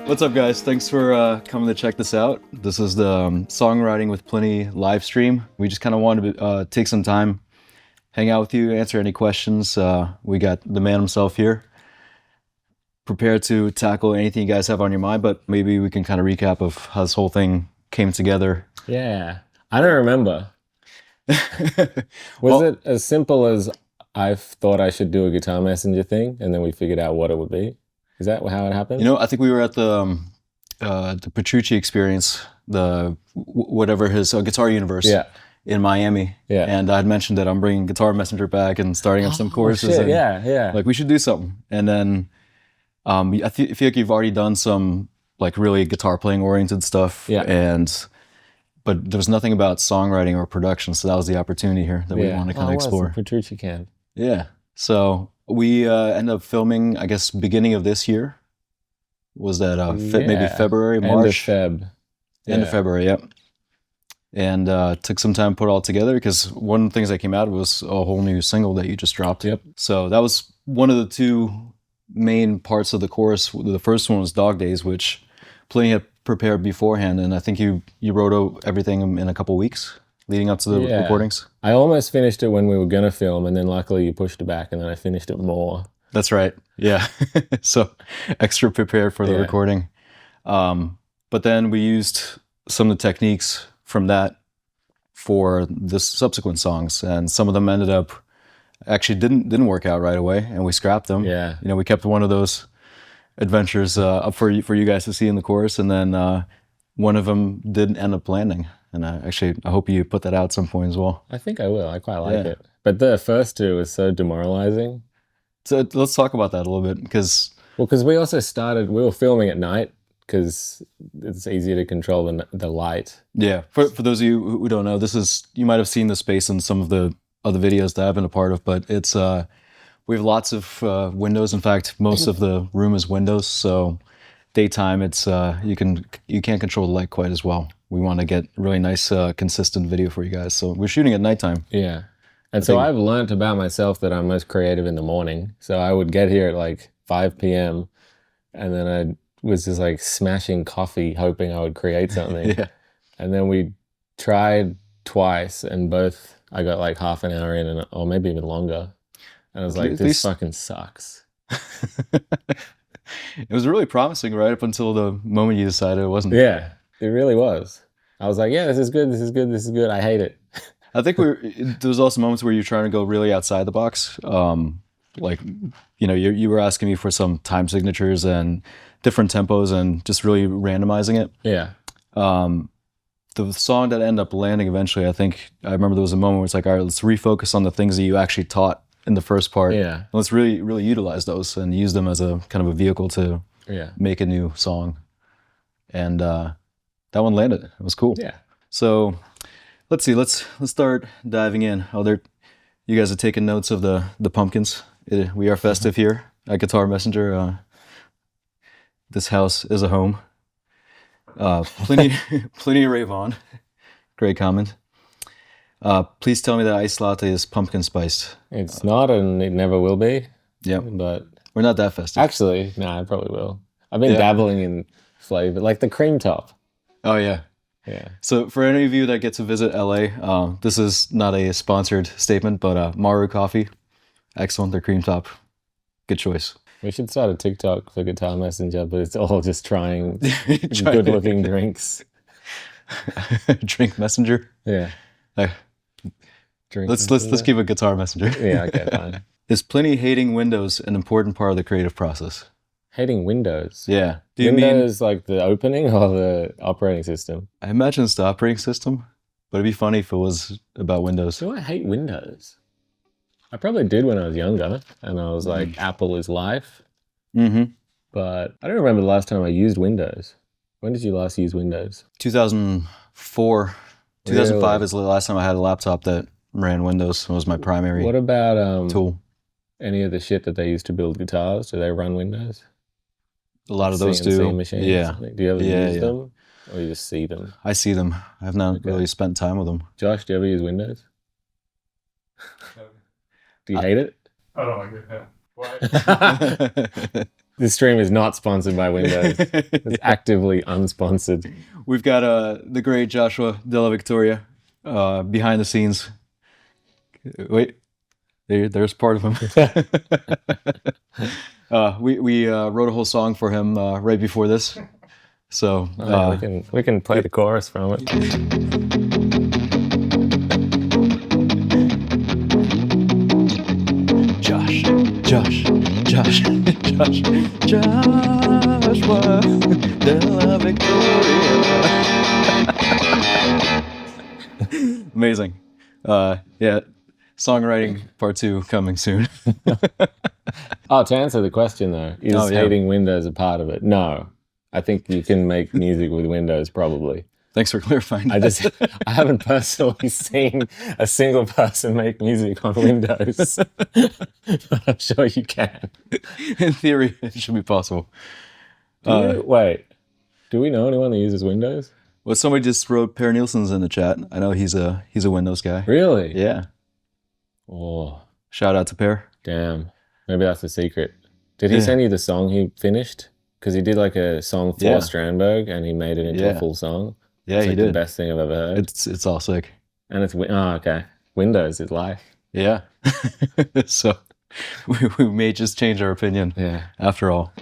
What's up, guys? Thanks for coming to check this out. This is the Songwriting with Plini Livestream. We just kind of wanted to take some time, hang out with you, answer any questions. We got the man himself here, prepared to tackle anything you guys have on your mind, but maybe we can kind of recap of how this whole thing came together. Yeah, I don't remember. Was it as simple as I thought I should do a Guitar Messenger thing, and then we figured out what it would be? Is that how it happened? You know, I think we were at the Petrucci experience, whatever his Guitar Universe in Miami. Yeah. And I'd mentioned that I'm bringing Guitar Messenger back and starting up some courses. Shit, and yeah. Like, we should do something. And then I feel like you've already done some like really guitar playing oriented stuff. Yeah. But there was nothing about songwriting or production, so that was the opportunity here that we wanted to kind of explore. Petrucci camp. Yeah. So we ended up filming, I guess, beginning of this year. Was that maybe February, March? End of February, yep. And took some time to put it all together because one of the things that came out was a whole new single that you just dropped. Yep. So that was one of the two main parts of the chorus. The first one was Dog Days, which Plini had prepared beforehand, and I think you wrote everything in a couple weeks leading up to the recordings. I almost finished it when we were gonna film, and then luckily you pushed it back, and then I finished it more. That's right. Yeah. So extra prepared for the recording. But then we used some of the techniques from that for the subsequent songs, and some of them ended up actually didn't work out right away, and we scrapped them. Yeah. You know, we kept one of those adventures up for you guys to see in the chorus, and then one of them did end up landing. And I hope you put that out at some point as well. I think I will. I quite like it. But the first two was so demoralizing. So let's talk about that a little bit because we also we were filming at night because it's easier to control the light. Yeah. For those of you who don't know, you might have seen the space in some of the other videos that I've been a part of, but it's we have lots of windows. In fact, most of the room is windows. So daytime, it's you can't control the light quite as well. We want to get really nice, consistent video for you guys. So we're shooting at nighttime. Yeah. And so I've learned about myself that I'm most creative in the morning. So I would get here at like 5 p.m. and then I was just like smashing coffee, hoping I would create something. Yeah. And then we tried twice, and both I got like half an hour in, or maybe even longer. And I was like, this fucking sucks. It was really promising right up until the moment you decided it wasn't. Yeah, it really was. I was like, yeah, this is good, this is good, this is good. I hate it. I think there was also moments where you're trying to go really outside the box. Like, you know, you were asking me for some time signatures and different tempos and just really randomizing it. Yeah. The song that ended up landing eventually, I remember there was a moment where it's like, all right, let's refocus on the things that you actually taught in the first part. Yeah. And let's really utilize those and use them as a kind of a vehicle to make a new song. And that one landed. It was cool. Yeah. So let's see. Let's start diving in. You guys are taking notes of the pumpkins. We are festive here at Guitar Messenger. This house is a home. Plini Ray Vaughan. Great comment. Please tell me that iced latte is pumpkin spiced. It's not, and it never will be. Yep. But we're not that festive. Actually, no, I probably will. I've been dabbling in flavor, like the cream top. Oh yeah. Yeah. So for any of you that get to visit LA, this is not a sponsored statement, but Maru Coffee, excellent. Their cream top, good choice. We should start a TikTok for Guitar Messenger, but it's all just trying good-looking drinks. Drink Messenger. Yeah. Let's keep it Guitar Messenger. Yeah. Okay. Fine. Is Plini hating Windows an important part of the creative process? Hating Windows? Yeah. Do you Windows mean like the opening or the operating system? I imagine it's the operating system, but it'd be funny if it was about Windows. Do I hate Windows? I probably did when I was younger, and I was like, Apple is life. Mm-hmm. But I don't remember the last time I used Windows. When did you last use Windows? 2004. 2005 is the last time I had a laptop that ran Windows. It was my primary What about tool. Any of the shit that they used to build guitars? Do they run Windows? A lot of those CNC do. Machines? Yeah. Do you ever use them? Or you just see them? I see them. I've not really spent time with them. Josh, do you ever use Windows? Do you hate it? I don't like it, yeah. Why? This stream is not sponsored by Windows. It's actively unsponsored. We've got the great Joshua Della Victoria behind the scenes. Wait, there's part of him. We wrote a whole song for him right before this, so we can play the chorus from it. Joshua Della Victoria. Amazing. Yeah, songwriting part 2 coming soon. Oh, to answer the question though, is hating Windows a part of it? No. I think you can make music with Windows probably. Thanks for clarifying that. I haven't personally seen a single person make music on Windows, but I'm sure you can. In theory, it should be possible. Wait, do we know anyone that uses Windows? Well, somebody just wrote Per Nielsen's in the chat. I know he's a Windows guy. Really? Yeah. Oh, shout out to Per. Damn. Maybe that's the secret. Did he send you the song he finished? Because he did like a song for Strandberg and he made it into a full song. Yeah, it's he like did. The best thing I've ever heard. It's all sick. And it's okay. Windows is life. Yeah. So we may just change our opinion. Yeah. After all.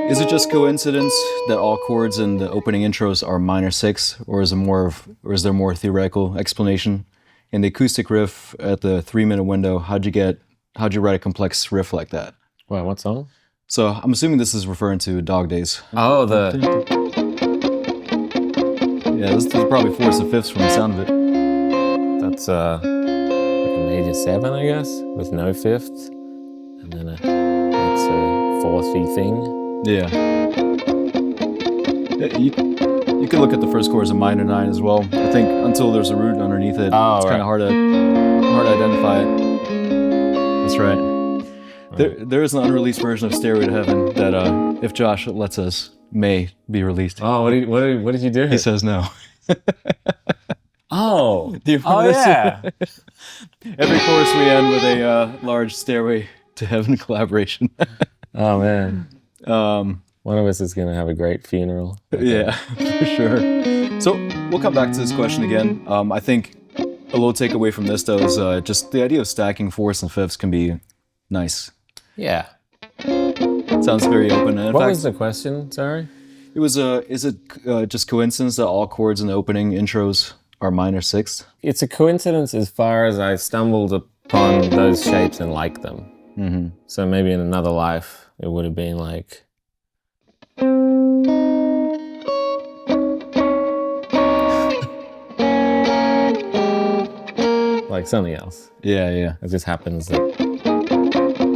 Is it just coincidence that all chords in the opening intros are minor 6, or is there more theoretical explanation? In the acoustic riff at the 3-minute window, how'd you write a complex riff like that? Wait, what song? So I'm assuming this is referring to Dog Days. Oh, yeah, this is probably 4s and 5ths from the sound of it. That's like a major 7, I guess, with no 5th, and then that's a 4th thing. Yeah. You could look at the first chord as a minor 9 as well. I think until there's a root underneath it, it's kind of hard to identify it. That's right. There is an unreleased version of Stairway to Heaven that, if Josh lets us, may be released. Oh, what did you do? He says no. Oh, do you remember this? Yeah. Every chorus we end with a large Stairway to Heaven collaboration. Oh man. One of us is going to have a great funeral. Yeah, for sure. So we'll come back to this question again. I think a little takeaway from this, though, is just the idea of stacking 4ths and 5ths can be nice. Yeah. Sounds very open. And what was the question? Sorry? It was, is it just coincidence that all chords in the opening intros are minor 6th? It's a coincidence as far as I stumbled upon those shapes and liked them. Mm-hmm. So maybe in another life, it would have been like... like something else. Yeah. It just happens that...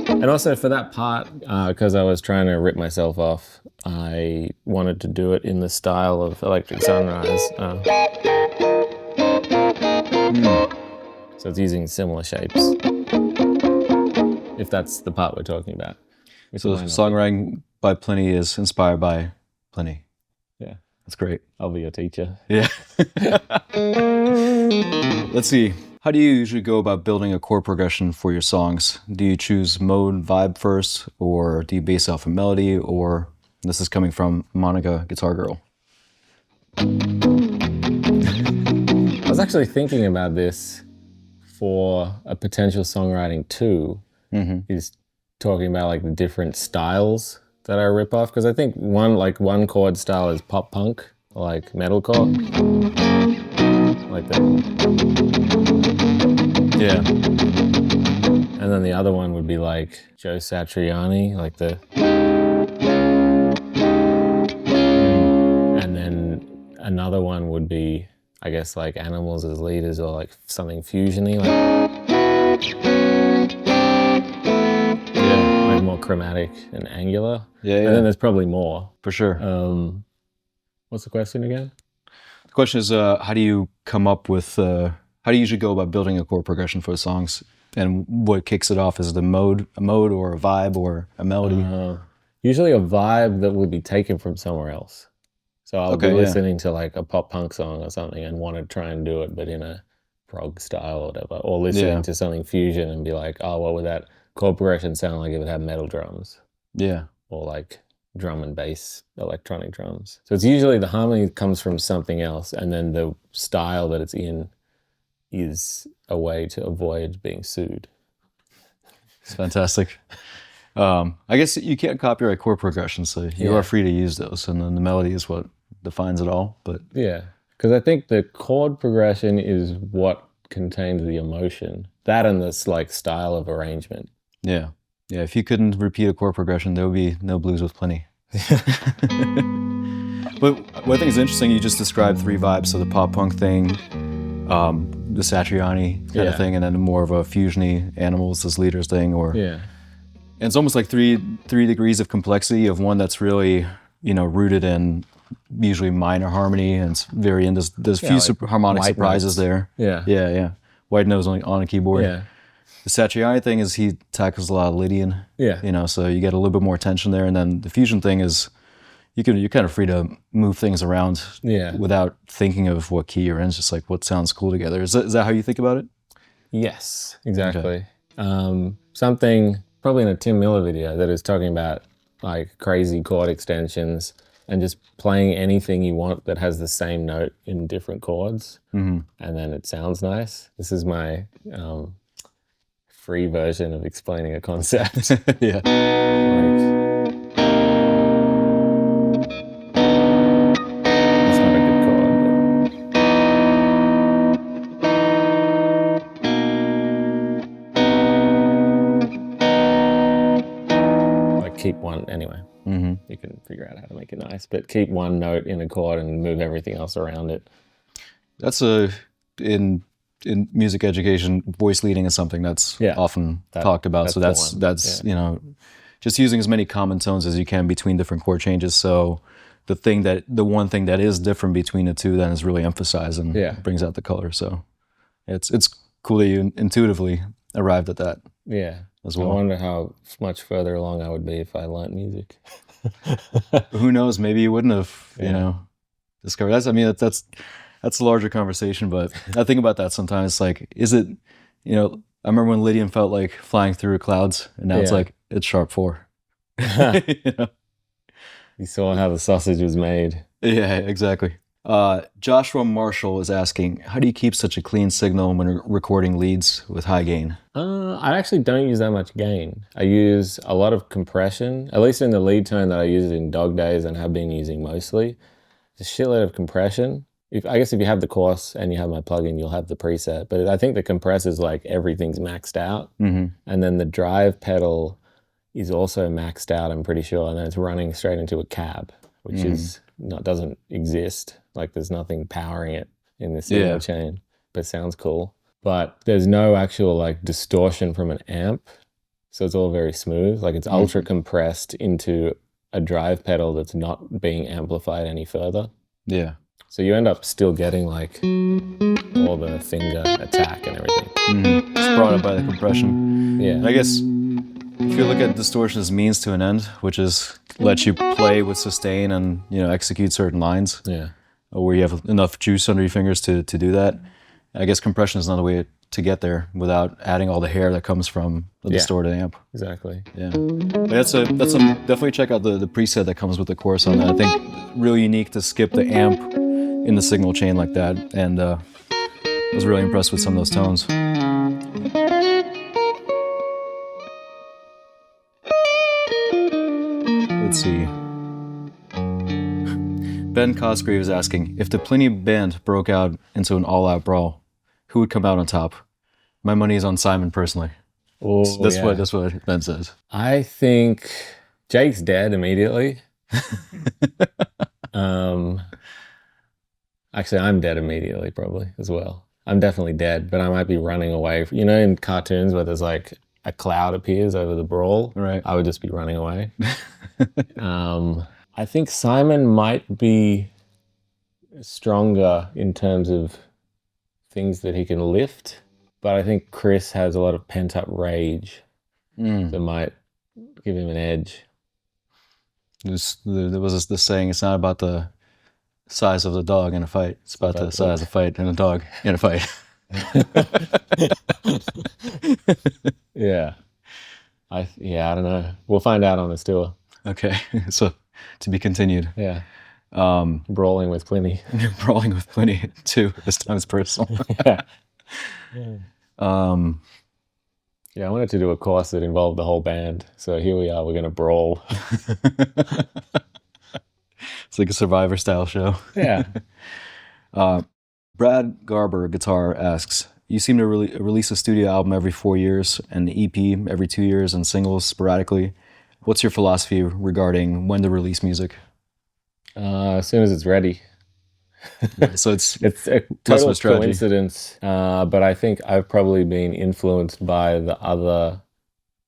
And also for that part, because I was trying to rip myself off, I wanted to do it in the style of Electric Sunrise. So it's using similar shapes. If that's the part we're talking about. So songwriting by Plini is inspired by Plini. Yeah. That's great. I'll be your teacher. Yeah. Let's see. How do you usually go about building a chord progression for your songs? Do you choose mode, vibe first, or do you base off a melody, or this is coming from Monica Guitar Girl? I was actually thinking about this for a potential songwriting too. Mm-hmm. Is talking about like the different styles that I rip off, because I think one chord style is pop punk, like metalcore, like that. Yeah. And then the other one would be like Joe Satriani, like the... And then another one would be, I guess, like Animals as Leaders, or like something fusiony, like... Yeah, like more chromatic and angular. Yeah. And then there's probably more. For sure. What's the question again? The question is, how do you come up with... how do you usually go about building a chord progression for the songs? And what kicks it off? Is it a mode or a vibe or a melody? Usually a vibe that would be taken from somewhere else. So I'll be listening to like a pop punk song or something and want to try and do it, but in a prog style or whatever. Or listening to something fusion and be like, oh, what would that chord progression sound like it would have metal drums. Yeah. Or like drum and bass, electronic drums. So it's usually the harmony comes from something else, and then the style that it's in is a way to avoid being sued. It's fantastic. I guess you can't copyright chord progression, so you are free to use those, and then the melody is what defines it all. But yeah, because I think the chord progression is what contains the emotion. That and this like style of arrangement. Yeah. Yeah, if you couldn't repeat a chord progression, there would be no blues with Plini. But what I think is interesting, you just described 3 vibes, so the pop punk thing, the Satriani kind of thing, and then more of a fusiony Animals as Leaders thing, or and it's almost like three degrees of complexity of one that's really, you know, rooted in usually minor harmony, and it's very in there's few like harmonic surprises there. Yeah. White notes on a keyboard. Yeah. The Satriani thing is he tackles a lot of Lydian. Yeah. You know, so you get a little bit more tension there, and then the fusion thing is you're kind of free to move things around without thinking of what key you're in. It's just like what sounds cool together. Is that how you think about it? Yes, exactly. Okay. Something probably in a Tim Miller video that is talking about like crazy chord extensions and just playing anything you want that has the same note in different chords, and then it sounds nice. This is my free version of explaining a concept. Yeah. That's not a good chord. But like keep one, anyway. You can figure out how to make it nice, but keep one note in a chord and move everything else around it. That's in music education, voice leading is something that's often talked about. So that's you know, just using as many common tones as you can between different chord changes. So the one thing that is different between the two then is really emphasized and brings out the color. So it's cool that you intuitively arrived at that. Yeah. As well. I wonder how much further along I would be if I learnt music. Who knows? Maybe you wouldn't have, you know, discovered that. I mean, that's a larger conversation, but I think about that sometimes. It's like, is it, you know, I remember when Lydian felt like flying through clouds, and now it's like, it's sharp 4. You know? You saw how the sausage was made. Yeah, exactly. Joshua Marshall is asking, how do you keep such a clean signal when recording leads with high gain? I actually don't use that much gain. I use a lot of compression, at least in the lead tone that I use in Dog Days and have been using mostly. A shitload of compression. I guess if you have the course and you have my plugin, you'll have the preset. But I think the compress is like everything's maxed out. And then the drive pedal is also maxed out, I'm pretty sure. And then it's running straight into a cab, which is doesn't exist. Like there's nothing powering it in the signal chain, but it sounds cool. But there's no actual like distortion from an amp. So it's all very smooth. Like it's ultra compressed into a drive pedal that's not being amplified any further. Yeah. So you end up still getting like all the finger attack and everything. It's brought up by the compression. Yeah. And I guess if you look at distortion as means to an end, which is let you play with sustain and, you know, execute certain lines. Yeah. Where you have enough juice under your fingers to do that. I guess compression is another way to get there without adding all the hair that comes from the distorted amp. Exactly. Yeah. But definitely check out the preset that comes with the course on that. I think really unique to skip the amp in the signal chain like that, and I was really impressed with some of those tones. Let's see. Ben Cosgrave is asking, if the Plini band broke out into an all-out brawl, who would come out on top? My money is on Simon personally. Oh, that's what Ben says. I think Jake's dead immediately. Actually, I'm dead immediately probably as well. I'm definitely dead, but I might be running away. You know, in cartoons where there's like a cloud appears over the brawl, right? I would just be running away. I think Simon might be stronger in terms of things that he can lift, but I think Chris has a lot of pent-up rage that might give him an edge. There was this saying, it's not about the size of the dog in a fight, it's about the size of the fight in a dog in a fight. Yeah. Yeah, I don't know. We'll find out on this tour. Okay, so to be continued. Yeah. Brawling with Plini. Brawling with Plini too. This time it's personal. Yeah. Yeah, I wanted to do a course that involved the whole band. So here we are, we're gonna brawl. It's like a Survivor style show. Yeah. Brad Garber Guitar asks, you seem to release a studio album every 4 years, and an EP every 2 years, and singles sporadically. What's your philosophy regarding when to release music? As soon as it's ready. So it's a total coincidence, but I think I've probably been influenced by the other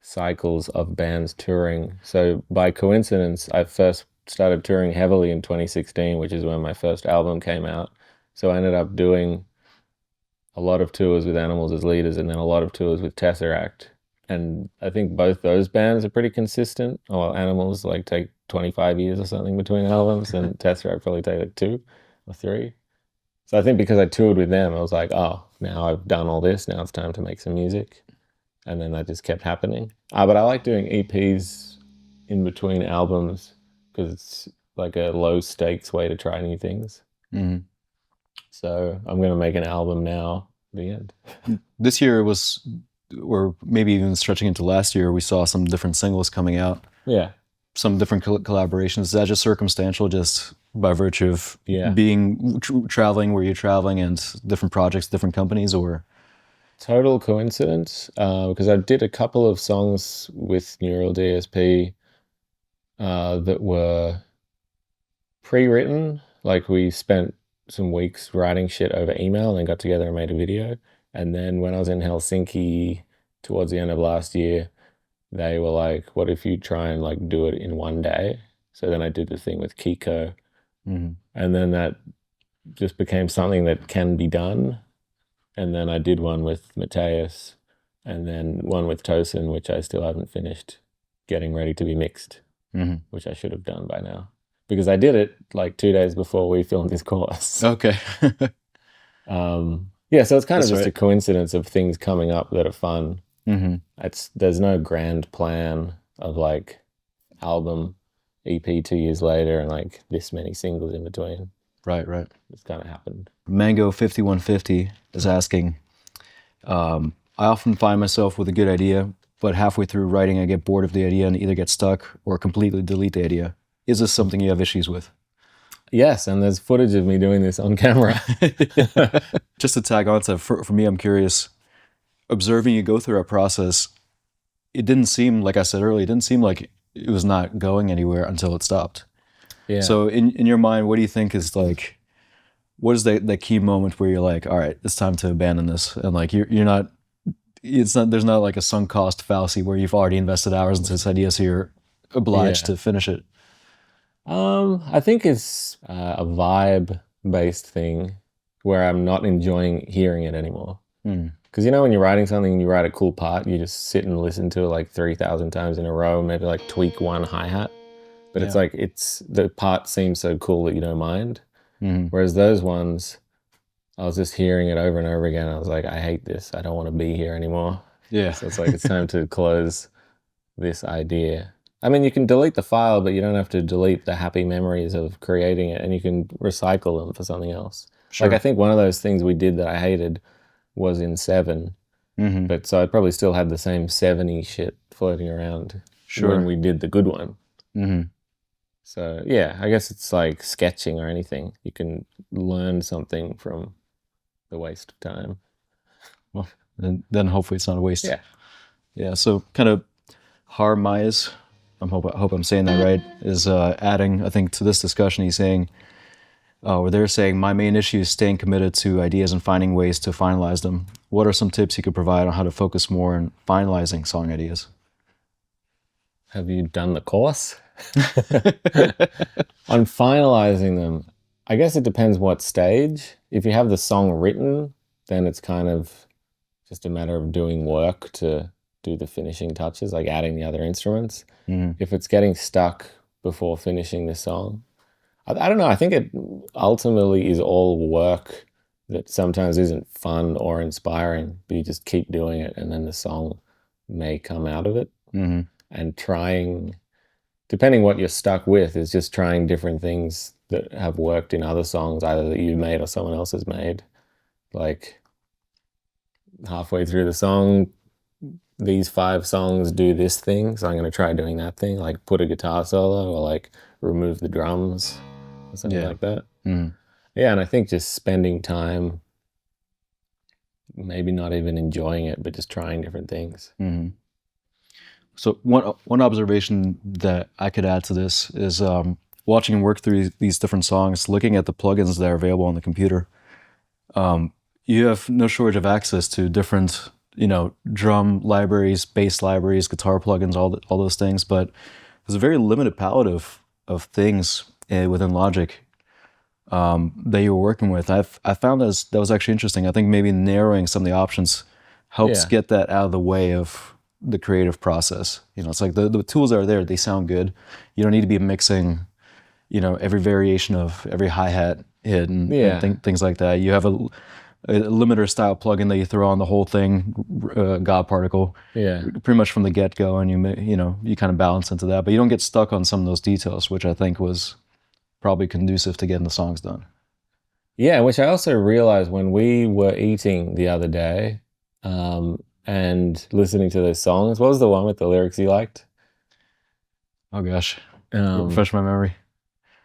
cycles of bands touring. So by coincidence, I first started touring heavily in 2016, which is when my first album came out. So I ended up doing a lot of tours with Animals as leaders, and then a lot of tours with Tesseract. And I think both those bands are pretty consistent. Well, Animals like take 25 years or something between albums, and Tesseract probably take like 2 or 3. So I think because I toured with them, I was like, oh, now I've done all this, now it's time to make some music. And then that just kept happening. But I like doing EPs in between albums because it's like a low stakes way to try new things. Mm-hmm. So I'm going to make an album now, the end. This year was, or maybe even stretching into last year, we saw some different singles coming out. Yeah. Some different collaborations. Is that just circumstantial, just by virtue of being traveling where you're traveling and different projects, different companies, or? Total coincidence, because I did a couple of songs with Neural DSP that were pre-written. Like we spent some weeks writing shit over email and then got together and made a video. And then when I was in Helsinki towards the end of last year, they were like, what if you try and like do it in one day? So then I did the thing with Kiko. Mm-hmm. And then that just became something that can be done. And then I did one with Mateus, and then one with Tosin, which I still haven't finished getting ready to be mixed, which I should have done by now. Because I did it like 2 days before we filmed this course. Okay. Yeah, so it's kind of just a coincidence of things coming up that are fun. Mm-hmm. There's no grand plan of like album, EP 2 years later, and like this many singles in between. Right. It's kind of happened. Mango 5150 is asking, I often find myself with a good idea, but halfway through writing I get bored of the idea and either get stuck or completely delete the idea. Is this something you have issues with? Yes, and there's footage of me doing this on camera. Just to tag on to, for me, I'm curious, observing you go through our process, it didn't seem, like I said earlier, it didn't seem like it was not going anywhere until it stopped. Yeah. So in your mind, what do you think is like, what is that key moment where you're like, all right, it's time to abandon this? And like, there's not like a sunk cost fallacy where you've already invested hours into this idea, so you're obliged to finish it. I think it's a vibe-based thing where I'm not enjoying hearing it anymore. Because when you're writing something and you write a cool part, you just sit and listen to it like 3,000 times in a row, maybe like tweak one hi-hat. But it's like, the part seems so cool that you don't mind. Whereas those ones, I was just hearing it over and over again. I was like, I hate this. I don't want to be here anymore. Yeah. So it's like, it's time to close this idea. I mean, you can delete the file, but you don't have to delete the happy memories of creating it, and you can recycle them for something else. Sure. Like I think one of those things we did that I hated was in 7. But so I'd probably still had the same 7-y shit floating around when we did the good one. So yeah, I guess it's like sketching or anything. You can learn something from the waste of time. Well, then hopefully it's not a waste. Yeah. Yeah, so kind of Harmais, I hope I'm saying that right, is adding, I think, to this discussion, he's saying, or they're saying, my main issue is staying committed to ideas and finding ways to finalize them. What are some tips you could provide on how to focus more on finalizing song ideas? Have you done the course? On finalizing them, I guess it depends what stage. If you have the song written, then it's kind of just a matter of doing work to do the finishing touches, like adding the other instruments. If it's getting stuck before finishing the song, I don't know. I think it ultimately is all work that sometimes isn't fun or inspiring, but you just keep doing it and then the song may come out of it. and trying, depending what you're stuck with, is just trying different things that have worked in other songs, either that you made or someone else has made. Like halfway through the song, these 5 songs do this thing, so I'm going to try doing that thing, like put a guitar solo or like remove the drums or something like that. Yeah, and I think just spending time, maybe not even enjoying it, but just trying different things. So one observation that I could add to this is watching and work through these different songs, looking at the plugins that are available on the computer. You have no shortage of access to different, drum libraries, bass libraries, guitar plugins, all those things. But there's a very limited palette of things within Logic that you were working with. I found that was actually interesting. I think maybe narrowing some of the options helps get that out of the way of the creative process. It's like the tools are there, they sound good. You don't need to be mixing, every variation of every hi-hat hit and things like that. You have a limiter style plugin that you throw on the whole thing, God Particle, pretty much from the get-go, and you kind of balance into that, but you don't get stuck on some of those details, which I think was probably conducive to getting the songs done. Yeah, which I also realized when we were eating the other day, and listening to those songs. What was the one with the lyrics you liked? Oh gosh, refresh my memory.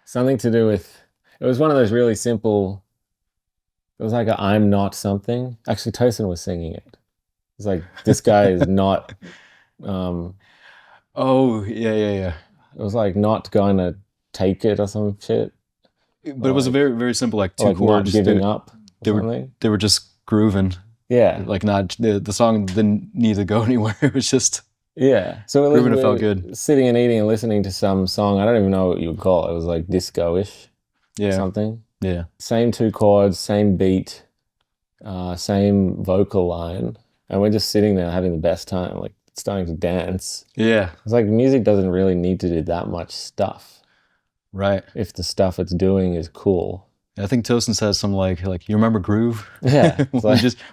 Something to do with, it was one of those really simple, it was like I'm not something. Actually, Tosin was singing it. It's like, this guy is not... oh, yeah. It was like not going to take it or some shit. But it was a very, very simple, like 2 chords. Not giving up or something. They were just grooving. Yeah. Like the song didn't need to go anywhere. It was just so it felt good. Sitting and eating and listening to some song. I don't even know what you would call it. It was like disco-ish. Something. Yeah. Same 2 chords, same beat, same vocal line. And we're just sitting there having the best time, like starting to dance. Yeah. It's like music doesn't really need to do that much stuff. Right. If the stuff it's doing is cool. I think Tosin says something like you remember groove? Yeah.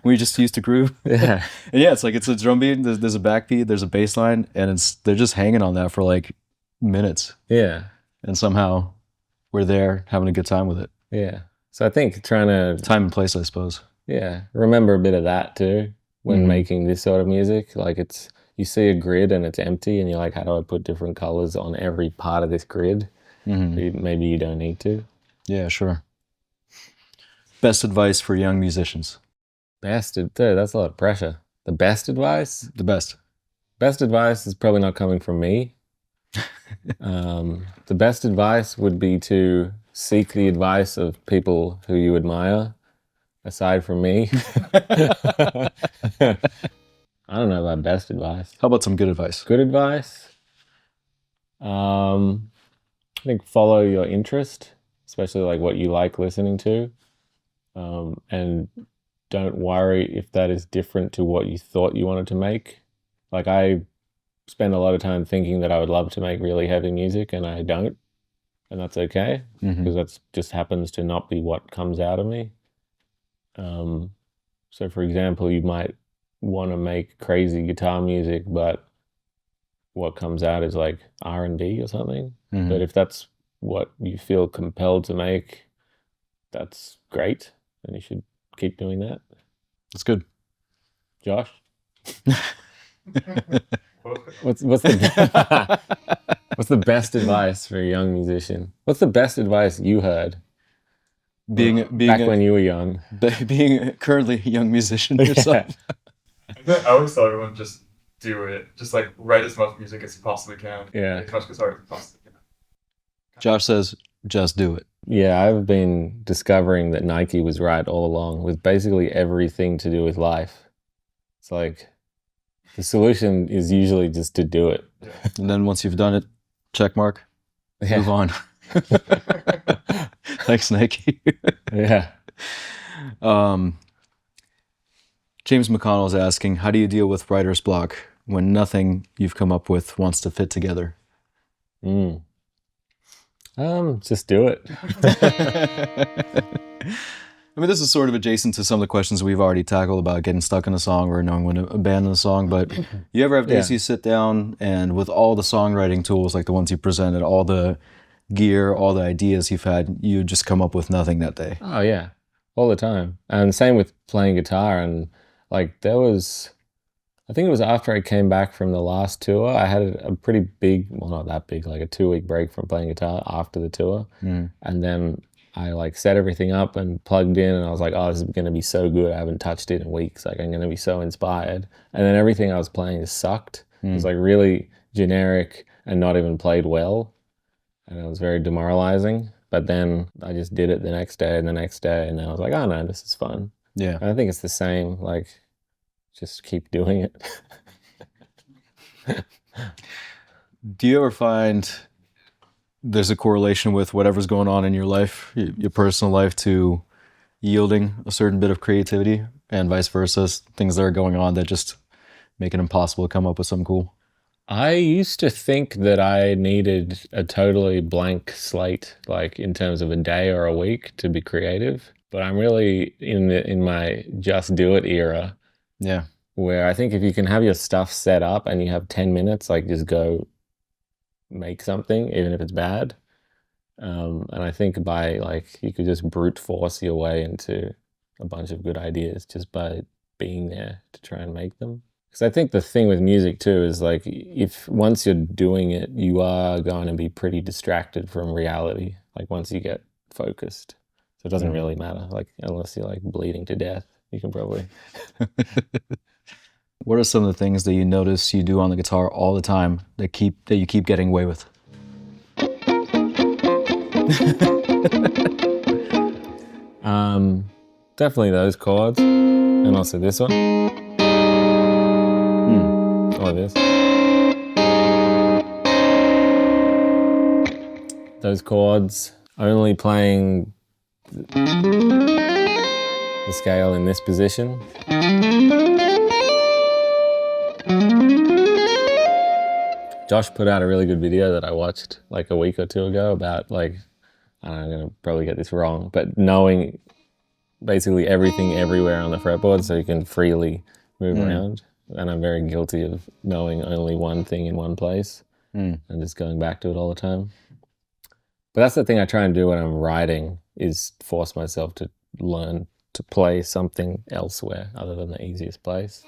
we just used to groove. Yeah. And it's like it's a drum beat, there's a backbeat, there's a bass line, and they're just hanging on that for like minutes. Yeah. And somehow we're there having a good time with it. Yeah. So I think trying to... Time and place, I suppose. Yeah. Remember a bit of that too when making this sort of music. Like you see a grid and it's empty and you're like, how do I put different colors on every part of this grid? Maybe you don't need to. Yeah, sure. Best advice for young musicians? Dude, that's a lot of pressure. The best advice? The best. Best advice is probably not coming from me. The best advice would be to seek the advice of people who you admire, aside from me. I don't know about best advice. How about some good advice? Good advice? I think follow your interest, especially like what you like listening to. And don't worry if that is different to what you thought you wanted to make. Like I spend a lot of time thinking that I would love to make really heavy music and I don't. And that's okay, because that just happens to not be what comes out of me. So for example, you might want to make crazy guitar music, but what comes out is like R&B or something. But if that's what you feel compelled to make, that's great. And you should keep doing that. That's good. Josh? What's the what's the best advice for a young musician? What's the best advice you heard being back when you were young? Being currently a young musician yourself. I always tell everyone just do it. Just like write as much music as you possibly can. Yeah. As much guitar as you possibly can. Josh says, just do it. Yeah, I've been discovering that Nike was right all along with basically everything to do with life. It's like the solution is usually just to do it. Yeah. And then once you've done it, check mark, move on. Thanks, Nike. Yeah. James McConnell is asking, how do you deal with writer's block when nothing you've come up with wants to fit together? Just do it. I mean, this is sort of adjacent to some of the questions we've already tackled about getting stuck in a song or knowing when to abandon a song, but you ever have days you sit down and with all the songwriting tools, like the ones you presented, all the gear, all the ideas you've had, you just come up with nothing that day? Oh yeah, all the time. And same with playing guitar. And like there was, I think it was after I came back from the last tour, I had a pretty big, well not that big, like a 2-week break from playing guitar after the tour. And then I like set everything up and plugged in and I was like, oh, this is going to be so good. I haven't touched it in weeks. Like I'm going to be so inspired. And then everything I was playing just sucked. It was like really generic and not even played well. And it was very demoralizing. But then I just did it the next day and the next day. And then I was like, oh no, this is fun. Yeah. And I think it's the same, like just keep doing it. Do you ever find there's a correlation with whatever's going on in your life, your personal life, to yielding a certain bit of creativity, and vice versa, things that are going on that just make it impossible to come up with something cool? I used to think that I needed a totally blank slate, like in terms of a day or a week, to be creative. But I'm really in my just do it era. Yeah. Where I think if you can have your stuff set up and you have 10 minutes, like just go make something, even if it's bad. And I think by like, you could just brute force your way into a bunch of good ideas just by being there to try and make them. Because I think the thing with music too is like, if once you're doing it, you are going to be pretty distracted from reality. Like once you get focused, so it doesn't really matter. Like unless you're like bleeding to death, you can probably. What are some of the things that you notice you do on the guitar all the time that you keep getting away with? Definitely those chords, and also this one. Or this. Those chords, only playing the scale in this position. Josh put out a really good video that I watched like a week or two ago about like, I don't know, I'm gonna probably get this wrong, but knowing basically everything everywhere on the fretboard so you can freely move around. And I'm very guilty of knowing only one thing in one place and just going back to it all the time. But that's the thing I try and do when I'm writing, is force myself to learn to play something elsewhere other than the easiest place.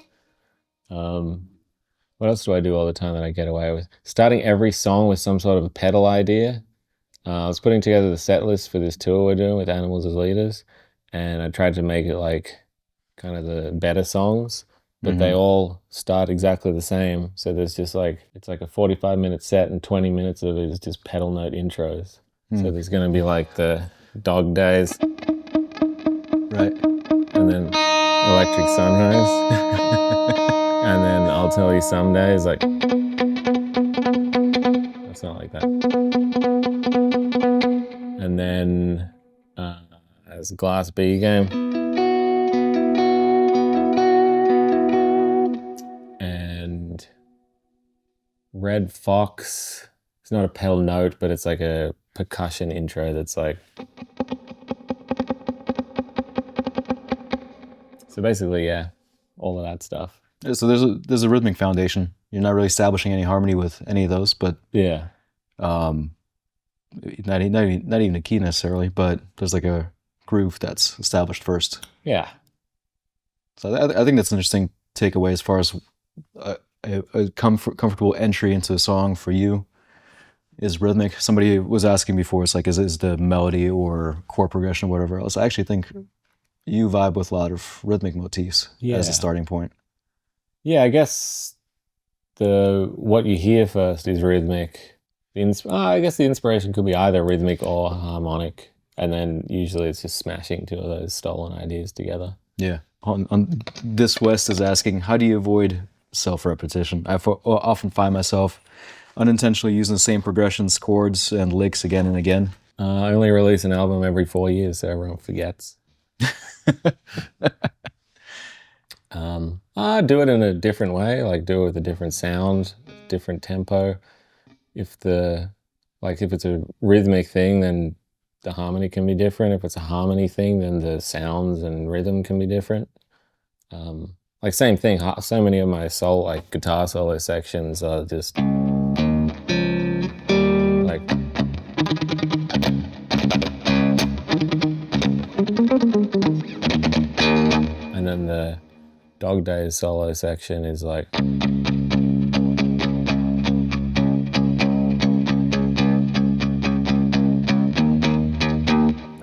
What else do I do all the time that I get away with? Starting every song with some sort of a pedal idea. I was putting together the set list for this tour we're doing with Animals as Leaders, and I tried to make it like kind of the better songs, but they all start exactly the same. So there's just like, it's like a 45-minute set and 20 minutes of it is just pedal note intros. So there's going to be like the Dog Days. Right. And then Electric Sunrise. And then I'll Tell You Someday is like, it's not like that. And then there's Glass B Game. And Red Fox. It's not a pedal note, but it's like a percussion intro that's like. So basically, yeah, all of that stuff. So there's a rhythmic foundation. You're not really establishing any harmony with any of those, but yeah, not even a key necessarily, but there's like a groove that's established first. Yeah. So I think that's an interesting takeaway as far as a comfortable entry into a song for you is rhythmic. Somebody was asking before, it's like, is the melody or chord progression or whatever else? I actually think you vibe with a lot of rhythmic motifs as a starting point. Yeah, I guess what you hear first is rhythmic. I guess the inspiration could be either rhythmic or harmonic, and then usually it's just smashing two of those stolen ideas together. Yeah. On This West is asking, how do you avoid self-repetition? I often find myself unintentionally using the same progressions, chords, and licks again and again. I only release an album every 4 years, so everyone forgets. I do it in a different way, like do it with a different sound, different tempo. If it's a rhythmic thing, then the harmony can be different. If it's a harmony thing, then the sounds and rhythm can be different. Like same thing, so many of my guitar solo sections are just like, and then the Dog Days solo section is like,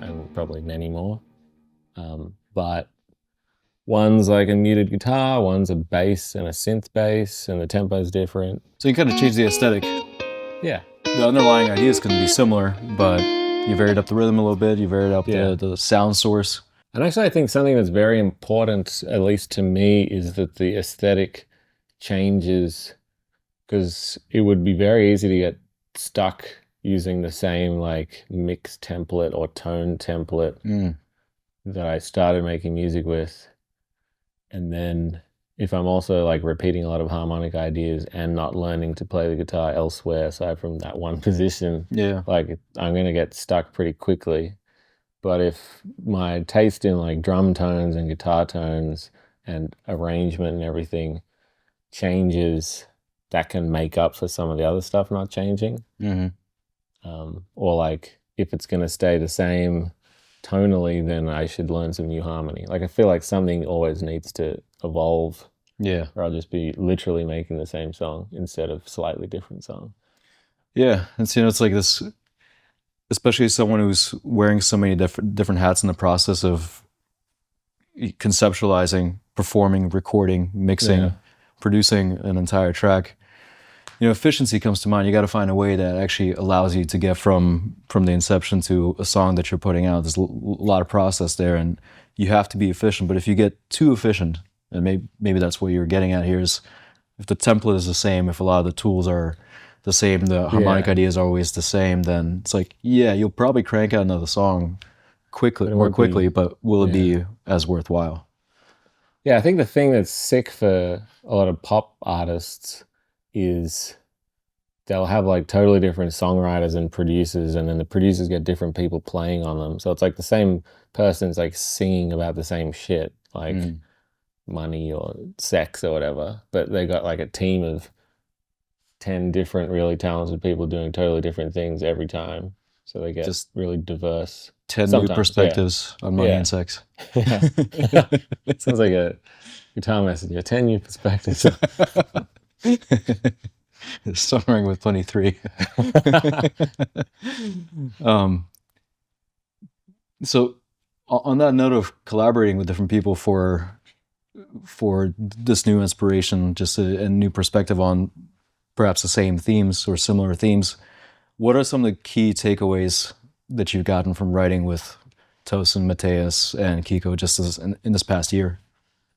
and probably many more. But one's like a muted guitar, one's a bass and a synth bass, and the tempo's different. So you kind of change the aesthetic. Yeah. The underlying ideas can be similar, but you varied up the rhythm a little bit, you varied up the sound source. And actually I think something that's very important, at least to me, is that the aesthetic changes, because it would be very easy to get stuck using the same like mix template or tone template that I started making music with. And then if I'm also like repeating a lot of harmonic ideas and not learning to play the guitar elsewhere aside from that one position, like I'm going to get stuck pretty quickly. But if my taste in like drum tones and guitar tones and arrangement and everything changes, that can make up for some of the other stuff not changing. Or like if it's going to stay the same tonally, then I should learn some new harmony. Like I feel like something always needs to evolve. Yeah. Or I'll just be literally making the same song instead of slightly different song. Yeah. And so, it's like this, especially someone who's wearing so many different hats in the process of conceptualizing, performing, recording, mixing, producing an entire track. Efficiency comes to mind. You got to find a way that actually allows you to get from the inception to a song that you're putting out. There's a lot of process there, and you have to be efficient. But if you get too efficient, and maybe that's what you're getting at here, is if the template is the same, if a lot of the tools are the same, the harmonic ideas are always the same, then it's like, you'll probably crank out another song more quickly, but will it be as worthwhile? Yeah, I think the thing that's sick for a lot of pop artists is they'll have like totally different songwriters and producers, and then the producers get different people playing on them. So it's like the same person's like singing about the same shit, like money or sex or whatever, but they got like a team of 10 different really talented people doing totally different things every time. So they get just really diverse. 10 new perspectives on money and sex. Sounds like a guitar message. 10 new perspectives. Songwriting with Plini 3. So on that note of collaborating with different people for this new inspiration, just a new perspective on perhaps the same themes or similar themes, what are some of the key takeaways that you've gotten from writing with Tosin, Mateus, and Kiko just in this past year?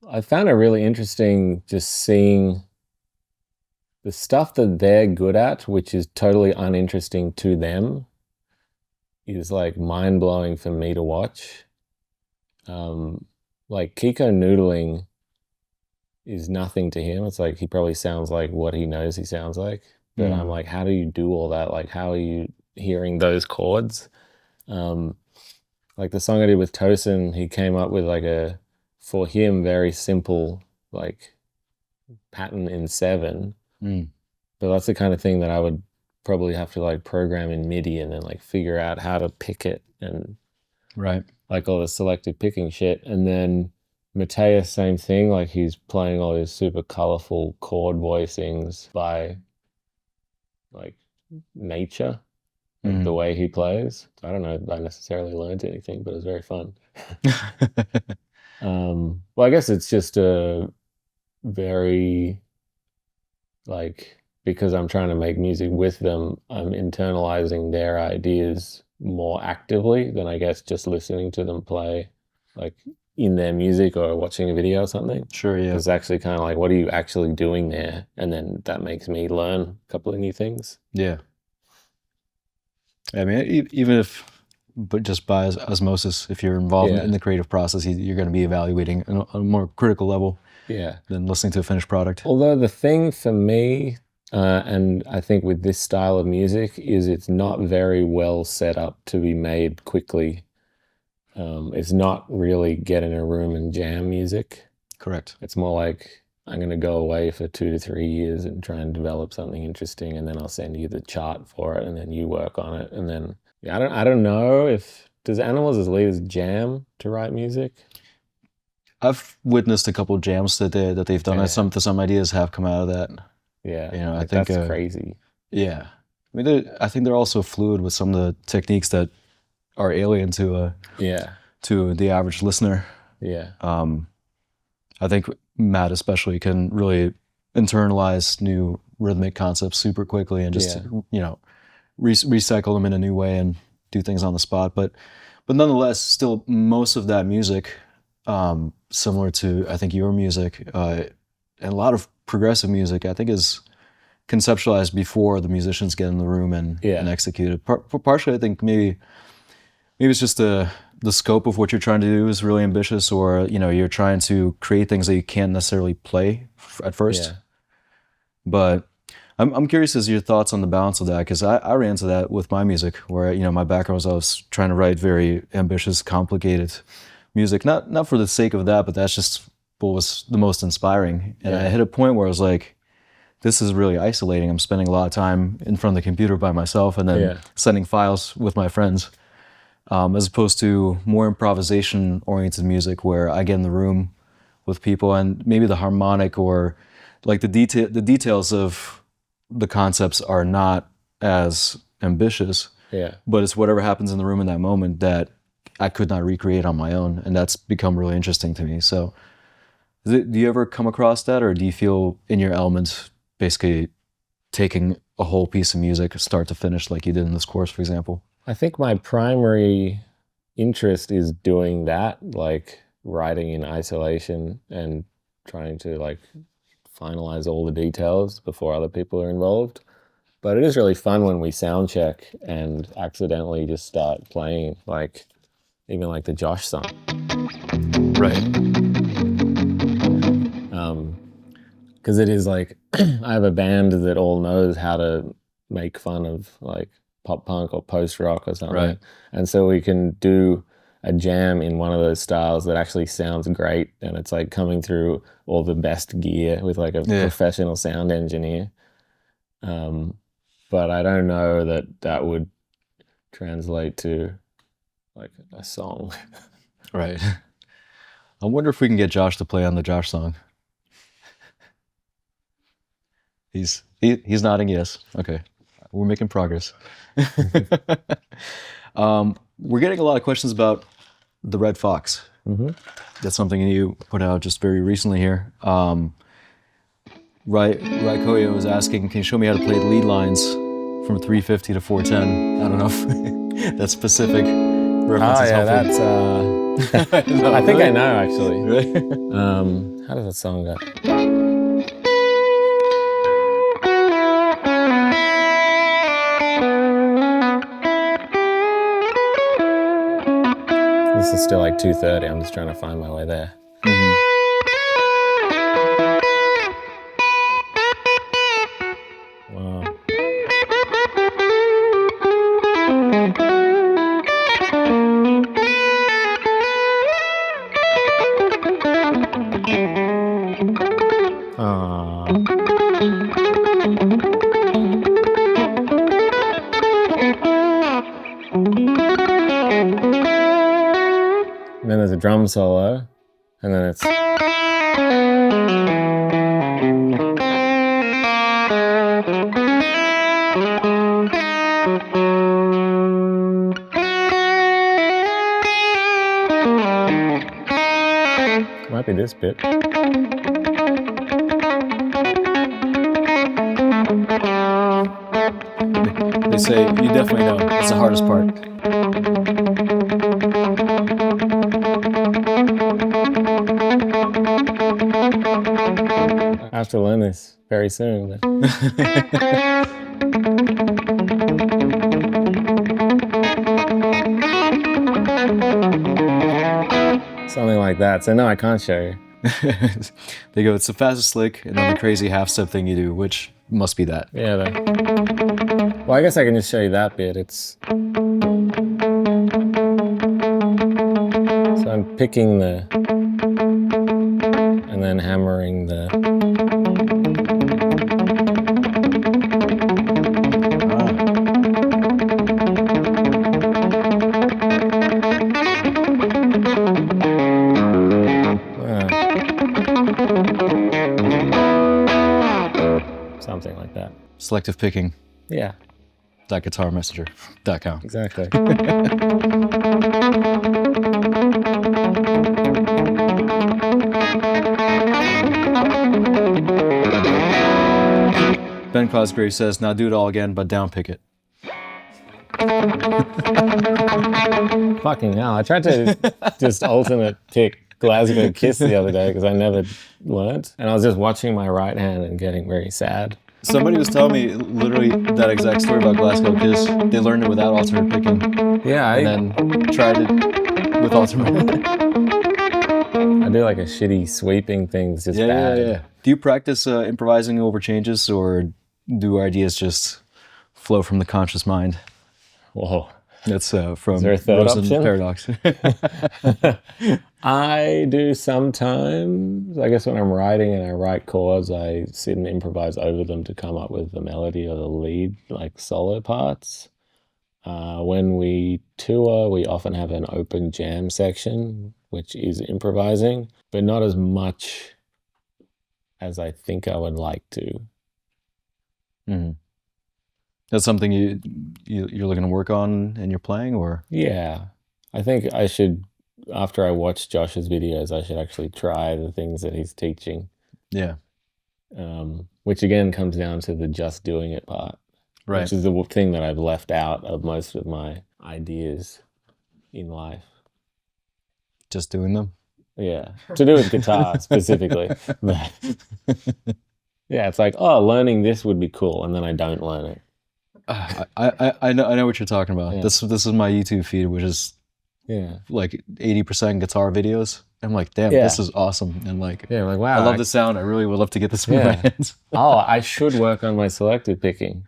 I found it really interesting just seeing the stuff that they're good at, which is totally uninteresting to them, is like mind-blowing for me to watch. Like Kiko noodling is nothing to him. It's like he probably sounds like what he knows he sounds like. But I'm like, how do you do all that? Like, how are you hearing those chords? Like the song I did with Tosin, he came up with like for him, very simple, like pattern in 7. But that's the kind of thing that I would probably have to like program in MIDI and then like figure out how to pick it and like all the selective picking shit. And then Mateus, same thing, like he's playing all these super colorful chord voicings by like nature, like the way he plays. I don't know if I necessarily learned anything, but it was very fun. Well, I guess it's just a very, like, because I'm trying to make music with them, I'm internalizing their ideas more actively than I guess just listening to them play like in their music or watching a video or something. Sure, yeah. It's actually kind of like, what are you actually doing there? And then that makes me learn a couple of new things. Yeah. I mean, even if, but just by osmosis, if you're involved in the creative process, you're going to be evaluating on a more critical level than listening to a finished product. Although the thing for me And I think with this style of music is it's not very well set up to be made quickly. It's not really get in a room and jam music. Correct. It's more like I'm going to go away for 2 to 3 years and try and develop something interesting, and then I'll send you the chart for it, and then you work on it, and then I don't know if does Animals as Leaders jam to write music. I've witnessed a couple of jams that they've done. Yeah. Some ideas have come out of that. Yeah, You know, like, I think that's crazy. Yeah, I mean, I think they're also fluid with some of the techniques that are alien to the average listener. Yeah. I think Matt especially can really internalize new rhythmic concepts super quickly and just recycle them in a new way and do things on the spot. But nonetheless, still most of that music, similar to I think your music, and a lot of progressive music, I think is conceptualized before the musicians get in the room and execute it. Partially, I think maybe it's just the scope of what you're trying to do is really ambitious, or you're trying to create things that you can't necessarily play at first. Yeah. But I'm curious as your thoughts on the balance of that, because I ran into that with my music, where my background was I was trying to write very ambitious, complicated music, not for the sake of that, but that's just what was the most inspiring. And I hit a point where I was like, this is really isolating. I'm spending a lot of time in front of the computer by myself and then sending files with my friends, as opposed to more improvisation-oriented music where I get in the room with people and maybe the harmonic or like the details of the concepts are not as ambitious, but it's whatever happens in the room in that moment that I could not recreate on my own, and that's become really interesting to me. So do you ever come across that, or do you feel in your element basically taking a whole piece of music start to finish like you did in this course, for example? I think my primary interest is doing that, like writing in isolation and trying to like finalize all the details before other people are involved. But it is really fun when we sound check and accidentally just start playing, like even like the Josh song. Right. Because it is like, I have a band that all knows how to make fun of like pop punk or post rock or something. Right. And so we can do a jam in one of those styles that actually sounds great, and it's like coming through all the best gear with like a professional sound engineer. But I don't know that would translate to like a song. Right. I wonder if we can get Josh to play on the Josh song. He's nodding yes. Okay. We're making progress. We're getting a lot of questions about the Red Fox. Mm-hmm. That's something you put out just very recently here. Raikoyo was asking, can you show me how to play lead lines from 350 to 410? I don't know if that's specific reference is helpful. That's No, I think really? I know actually. Really? How does that song go? This is still like 2:30. I'm just trying to find my way there. Wow. And then there's a drum solo, and then it's might be this bit. They say, you definitely know, it's the hardest part. I have to learn this very soon. Something like that. So no, I can't show you. They go, it's the fastest lick, and then the crazy half step thing you do, which must be that. Yeah. Well, I guess I can just show you that bit. It's so I'm picking the and then hammering the. Something like that. Selective picking. Yeah. .guitarmessenger.com. Exactly. Ben Cosgrave says, now do it all again, but down pick it. Fucking hell. I tried to just alternate pick Glasgow Kiss the other day because I never learnt. And I was just watching my right hand and getting very sad. Somebody was telling me literally that exact story about Glasgow Kiss. They learned it without alternate picking. Yeah. And then tried it with alternate. I do like a shitty sweeping things just bad. Yeah. Do you practice improvising over changes, or do ideas just flow from the conscious mind? Whoa. That's from Is there a third Rosen option? Paradox. I do sometimes. I guess when I'm writing and I write chords, I sit and improvise over them to come up with the melody or the lead, like solo parts. When we tour, we often have an open jam section, which is improvising, but not as much as I think I would like to. Mm-hmm. That's something you're looking to work on and you're playing, or? Yeah, I think I should, after I watch Josh's videos, I should actually try the things that he's teaching. Yeah. Which again comes down to the just doing it part. Right. Which is the thing that I've left out of most of my ideas in life. Just doing them? Yeah. To do with guitar specifically. But yeah, it's like, oh, learning this would be cool, and then I don't learn it. I know what you're talking about. Yeah. This is my YouTube feed, which is like 80% guitar videos. I'm like, damn, this is awesome. And like, I'm like, wow, I love the sound. I really would love to get this in my hands. Oh, I should work on my selective picking.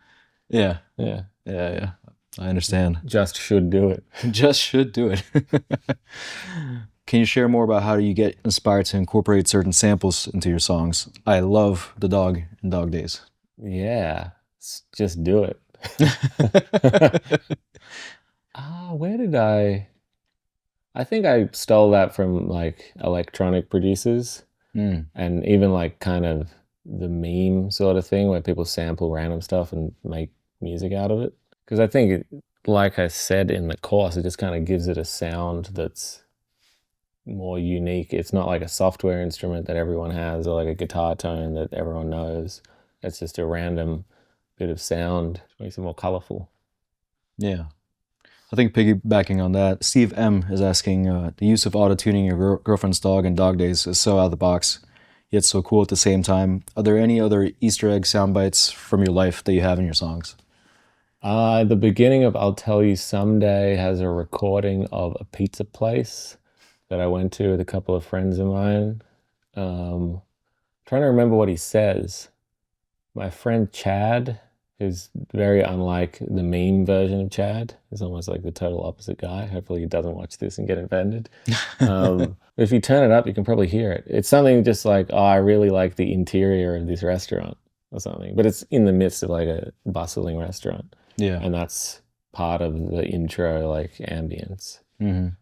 Yeah. Yeah. I understand. Just should do it. Just should do it. Can you share more about how you get inspired to incorporate certain samples into your songs? I love the dog in Dog Days. Yeah. Just do it. Where did I think I stole that from like electronic producers and even like kind of the meme sort of thing where people sample random stuff and make music out of it. Because I think, like I said in the course, it just kind of gives it a sound that's more unique. It's not like a software instrument that everyone has or like a guitar tone that everyone knows. It's just a random bit of sound. It makes it more colorful. Yeah. I think piggybacking on that, Steve M is asking, the use of auto-tuning your girlfriend's dog in Dog Days is so out of the box, yet so cool at the same time. Are there any other Easter egg sound bites from your life that you have in your songs? The beginning of I'll Tell You Someday has a recording of a pizza place that I went to with a couple of friends of mine. Trying to remember what he says. My friend Chad, who's very unlike the meme version of Chad, is almost like the total opposite guy. Hopefully he doesn't watch this and get offended. If you turn it up, you can probably hear it. It's something just like, oh, I really like the interior of this restaurant or something. But it's in the midst of like a bustling restaurant. Yeah. And that's part of the intro, like ambience. Mm-hmm.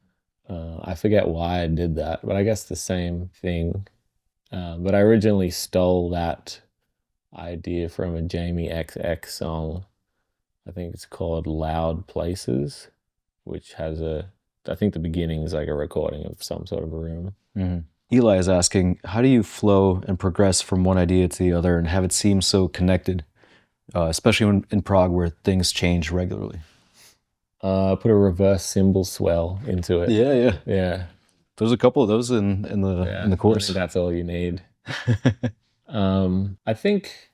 I forget why I did that, but I guess the same thing. But I originally stole that idea from a Jamie XX song. I think it's called Loud Places, which has I think the beginning is like a recording of some sort of a room. Mm-hmm. Eli is asking, how do you flow and progress from one idea to the other and have it seem so connected, especially in prog where things change regularly? Put a reverse cymbal swell into it. Yeah. There's a couple of those in the course. That's all you need. I think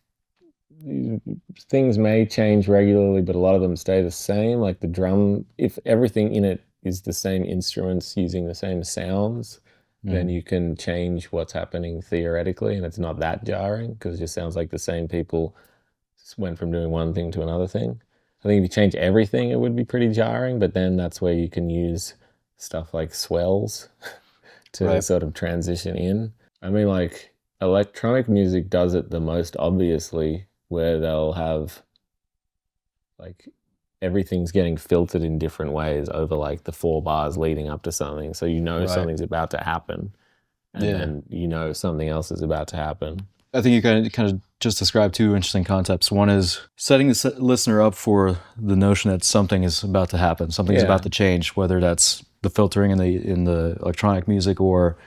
things may change regularly, but a lot of them stay the same. Like the drum, if everything in it is the same instruments using the same sounds, then you can change what's happening theoretically, and it's not that jarring because it just sounds like the same people just went from doing one thing to another thing. I think if you change everything, it would be pretty jarring, but then that's where you can use stuff like swells to sort of transition in. I mean, like, electronic music does it the most obviously, where they'll have, like, everything's getting filtered in different ways over, like, the 4 bars leading up to something. So you know something's about to happen, and then you know something else is about to happen. I think you kind of just described 2 interesting concepts. One is setting the listener up for the notion that something is about to happen, something's about to change, whether that's the filtering in the electronic music or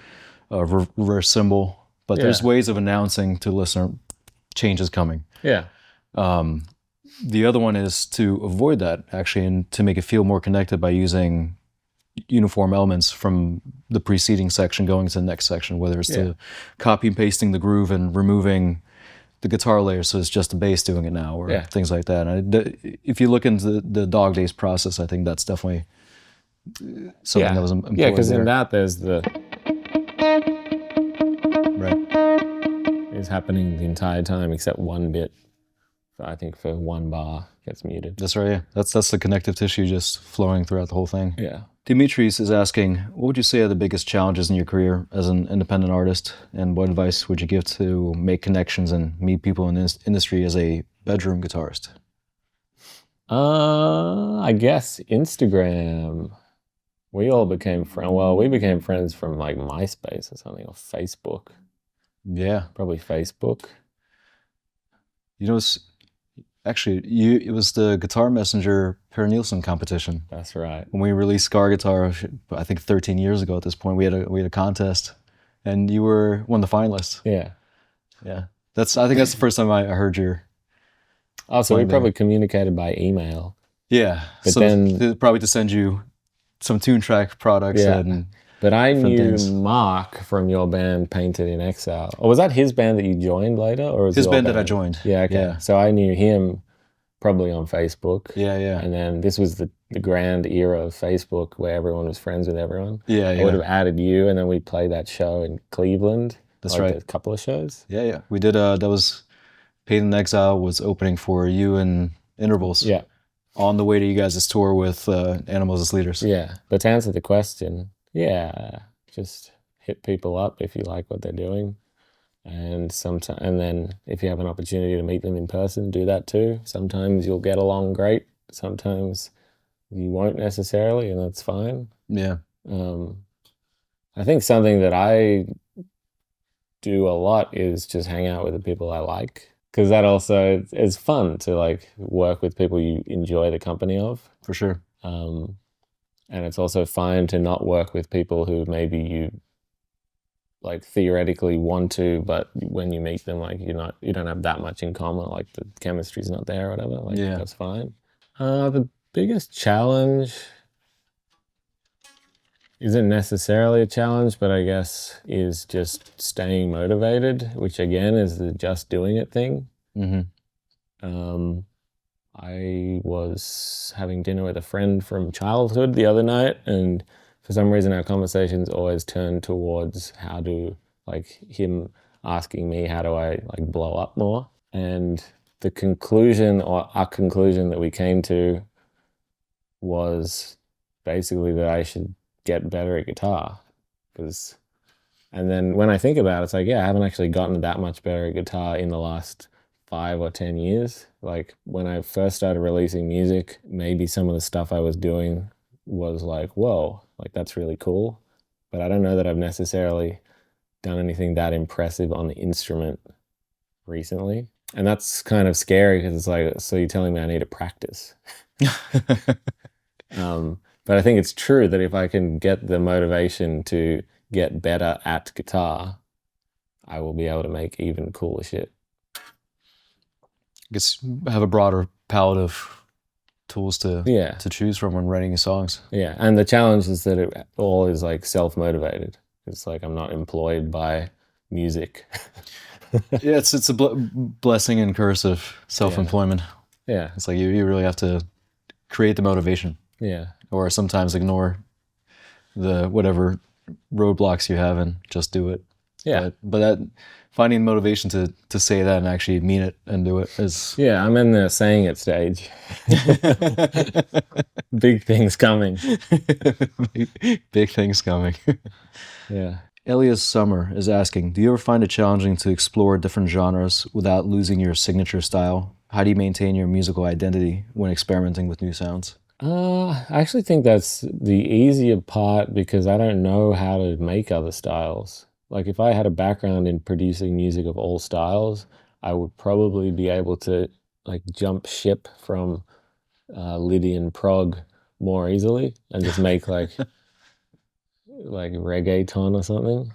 a reverse cymbal. But there's ways of announcing to the listener change is coming. Yeah. The other one is to avoid that, actually, and to make it feel more connected by using uniform elements from the preceding section going to the next section, whether it's to copy and pasting the groove and removing the guitar layer so it's just the bass doing it now, or things like that. And if you look into the Dog Days process, I think that's definitely something that was employed. Yeah, because in that there's the... is happening the entire time except one bit. I think for 1 bar gets muted. That's right, yeah. That's the connective tissue just flowing throughout the whole thing. Yeah. Dimitris is asking, what would you say are the biggest challenges in your career as an independent artist, and what advice would you give to make connections and meet people in this industry as a bedroom guitarist? I guess Instagram. We all became friends. Well, we became friends from, like, MySpace or something, or Facebook. Yeah. Probably Facebook. You know, actually, it was the Guitar Messenger Per Nielsen competition. That's right. When we released Scar Guitar, I think 13 years ago at this point, we had a contest, and you were one of the finalists. Yeah. Yeah. I think that's the first time I heard your... Oh, so we probably communicated by email. Yeah. But so then... probably to send you some tune track products and... But I knew Mark from your band, Painted in Exile. Or was that his band that you joined later? Or was his band that I joined. Yeah, okay. Yeah. So I knew him probably on Facebook. Yeah, yeah. And then this was the grand era of Facebook where everyone was friends with everyone. Yeah, yeah. I would have added you, and then we played that show in Cleveland. That's right. A couple of shows. Yeah, yeah. We did, that was, Painted in Exile was opening for you and Intervals. Yeah. On the way to you guys' tour with Animals as Leaders. Yeah. But to answer the question... Yeah, just hit people up if you like what they're doing, and then if you have an opportunity to meet them in person, do that too. Sometimes you'll get along great, sometimes you won't necessarily, and that's fine. Yeah. I think something that I do a lot is just hang out with the people I like, because that also is fun to, like, work with people you enjoy the company of. For sure. And it's also fine to not work with people who maybe you, like, theoretically want to, but when you meet them, like, you don't have that much in common, like the chemistry's not there or whatever. Like, that's fine. The biggest challenge isn't necessarily a challenge, but I guess is just staying motivated, which again is the just doing it thing. Mm-hmm. I was having dinner with a friend from childhood the other night, and for some reason our conversations always turned towards how to, like, him asking me how do I, like, blow up more. And the conclusion, or our conclusion that we came to, was basically that I should get better at guitar. And then when I think about it, it's like, yeah, I haven't actually gotten that much better at guitar in the last 5 or 10 years. Like, when I first started releasing music, maybe some of the stuff I was doing was like, whoa, like, that's really cool. But I don't know that I've necessarily done anything that impressive on the instrument recently. And that's kind of scary, because it's like, so you're telling me I need to practice. But I think it's true that if I can get the motivation to get better at guitar, I will be able to make even cooler shit. I guess have a broader palette of tools to choose from when writing your songs. Yeah, and the challenge is that it all is, like, self-motivated. It's like I'm not employed by music. Yeah, it's a blessing and curse of self-employment. Yeah. It's like you really have to create the motivation. Yeah. Or sometimes ignore the whatever roadblocks you have and just do it. Yeah. But that finding motivation to say that and actually mean it and do it is Yeah, I'm in the saying it stage. Big things coming. big things coming. Yeah. Elias Summer is asking, do you ever find it challenging to explore different genres without losing your signature style? How do you maintain your musical identity when experimenting with new sounds? I actually think that's the easier part because I don't know how to make other styles. Like if I had a background in producing music of all styles, I would probably be able to like jump ship from Lydian prog more easily and just make like reggaeton or something.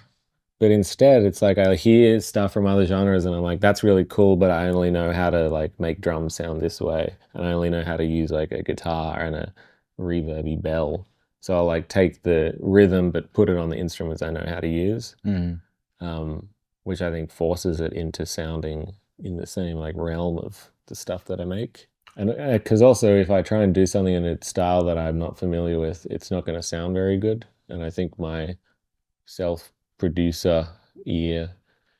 But instead, it's like I hear stuff from other genres and I'm like, that's really cool, but I only know how to like make drums sound this way. And I only know how to use like a guitar and a reverby bell. So I'll like take the rhythm but put it on the instruments I know how to use, which I think forces it into sounding in the same like realm of the stuff that I make. And because also if I try and do something in a style that I'm not familiar with, it's not going to sound very good. And I think my self-producer ear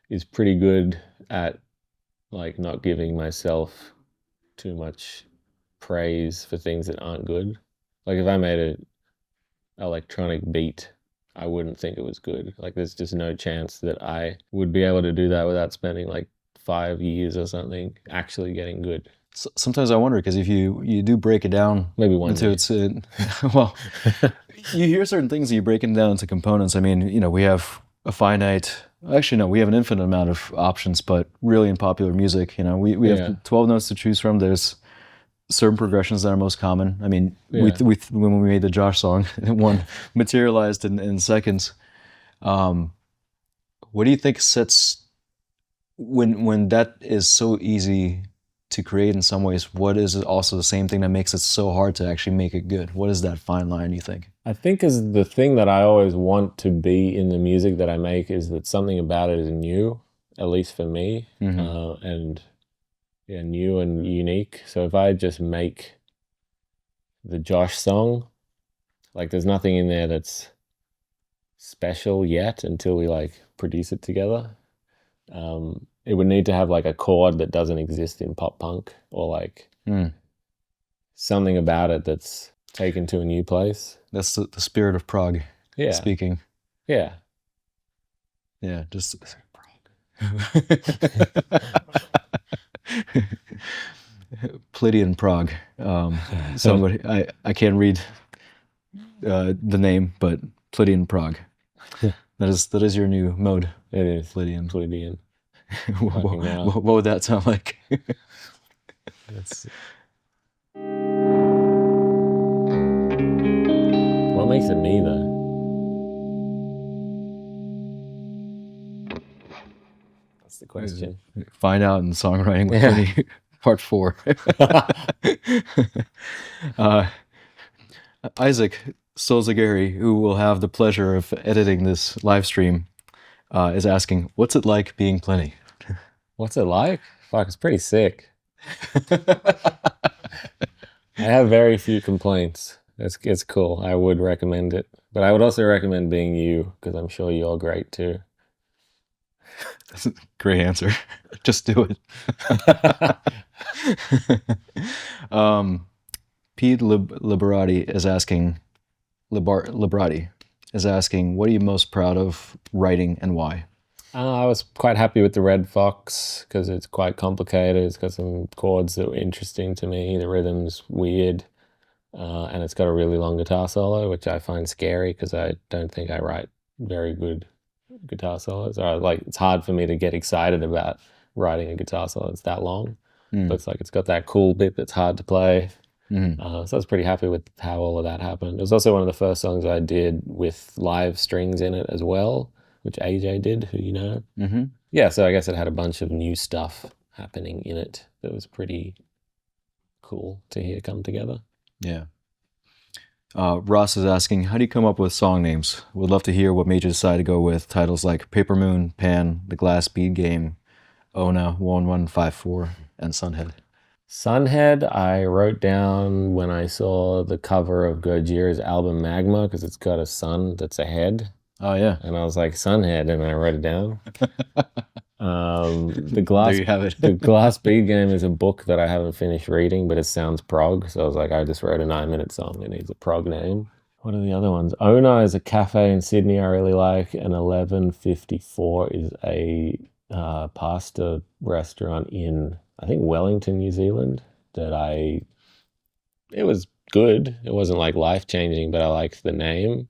is pretty good at like not giving myself too much praise for things that aren't good. Like if I made an electronic beat, I wouldn't think it was good. Like there's just no chance that I would be able to do that without spending like 5 years or something actually getting good. Sometimes I wonder because if you do break it down, maybe one into its well, you hear certain things and you break it down into components. I mean, we have a finite. Actually, no, we have an infinite amount of options. But really, in popular music, we have 12 notes to choose from. There's certain progressions that are most common. I mean, we when we made the Josh song, one materialized in seconds. What do you think sets when that is so easy to create in some ways? What is also the same thing that makes it so hard to actually make it good? What is that fine line, you think? I think is the thing that I always want to be in the music that I make is that something about it is new, at least for me, and new and unique. So if I just make the Josh song, like there's nothing in there that's special yet until we like produce it together. It would need to have like a chord that doesn't exist in pop punk or like something about it that's taken to a new place. That's the spirit of prog speaking. Yeah. Yeah, just Plini prog. Somebody I can't read the name, but Plini prog. That is your new mode. It is. Plini. What would that sound like? What makes it me though? That's the question. Find out in Songwriting with Plini, Part 4. Isaac Solzagari, who will have the pleasure of editing this live stream, is asking, what's it like being Plini? What's it like? Fuck, it's pretty sick. I have very few complaints. It's cool. I would recommend it. But I would also recommend being you, because I'm sure you're great too. That's a great answer. Just do it. Pete Liberati is asking, what are you most proud of writing and why? I was quite happy with the Red Fox because it's quite complicated. It's got some chords that were interesting to me. The rhythm's weird. And it's got a really long guitar solo, which I find scary because I don't think I write very good guitar solos. Or like it's hard for me to get excited about writing a guitar solo that's that long. But it's like it's got that cool bit that's hard to play. So I was pretty happy with how all of that happened. It was also one of the first songs I did with live strings in it as well, which AJ did, who you know. Yeah, so I guess it had a bunch of new stuff happening in it that was pretty cool to hear come together. Yeah. Ross is asking, how do you come up with song names? Would love to hear what made you decide to go with titles like Paper Moon, Pan, The Glass Bead Game, Ona 1154, and Sunhead. Sunhead, I wrote down when I saw the cover of Gojira's album Magma because it's got a sun that's a head. Oh yeah. And I was like, Sunhead, and I wrote it down. The There you have it. The Glass Bead Game is a book that I haven't finished reading, but it sounds prog. So I was like, I just wrote a 9-minute song. It needs a prog name. What are the other ones? Ona is a cafe in Sydney I really like, and 1154 is a pasta restaurant in, I think, Wellington, New Zealand. It was good. It wasn't like life-changing, but I liked the name,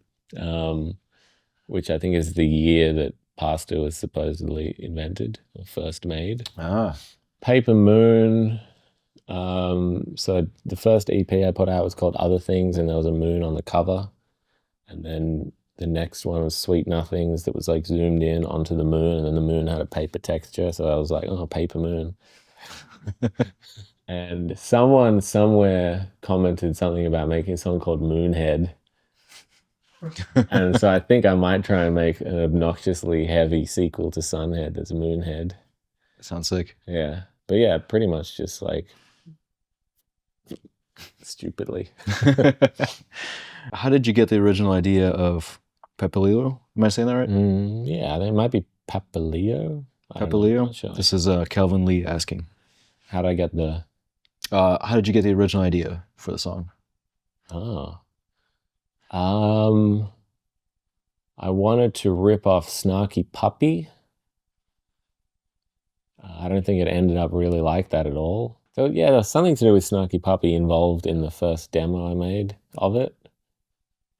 which I think is the year that pasta was supposedly invented or first made. Paper Moon. So the first EP I put out was called Other Things, and there was a moon on the cover. And then the next one was Sweet Nothings that was like zoomed in onto the moon, and then the moon had a paper texture. So I was like, oh, Paper Moon. And someone somewhere commented something about making a song called Moonhead. And so I think I might try and make an obnoxiously heavy sequel to Sunhead that's Moonhead. Sounds sick. Yeah. But yeah, pretty much just like stupidly. How did you get the original idea of Pepalillo? Am I saying that right? Yeah, there might be Papaleo. Pepalillo? Sure. This is Kelvin Lee asking. How'd I get the... how did you get the original idea for the song? I wanted to rip off Snarky Puppy. I don't think it ended up really like that at all. So yeah, there's something to do with Snarky Puppy involved in the first demo I made of it.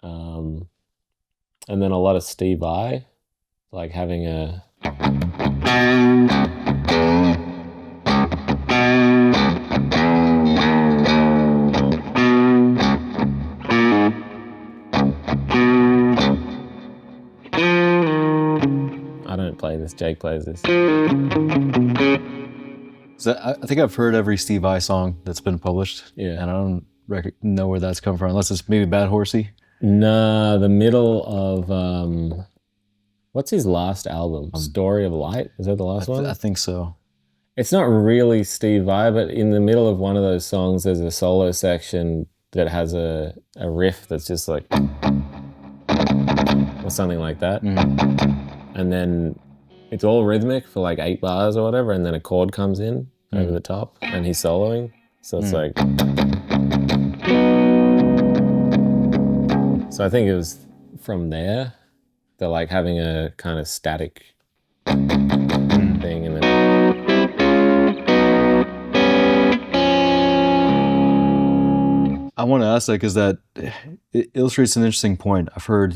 And then a lot of Steve Vai, like having a... I don't play this, Jake plays this. So I think I've heard every Steve Vai song that's been published. Yeah. And I don't know where that's come from, unless it's maybe Bad Horsey. No, the middle of, what's his last album? Story of Light? Is that the last one? I think so. It's not really Steve Vai, but in the middle of one of those songs, there's a solo section that has a riff that's just like, or something like that. And then it's all rhythmic for like 8 bars or whatever, and then a chord comes in over the top, and he's soloing. So it's like... So I think it was from there, they're like having a kind of static thing, and then... I want to ask that because that it illustrates an interesting point. I've heard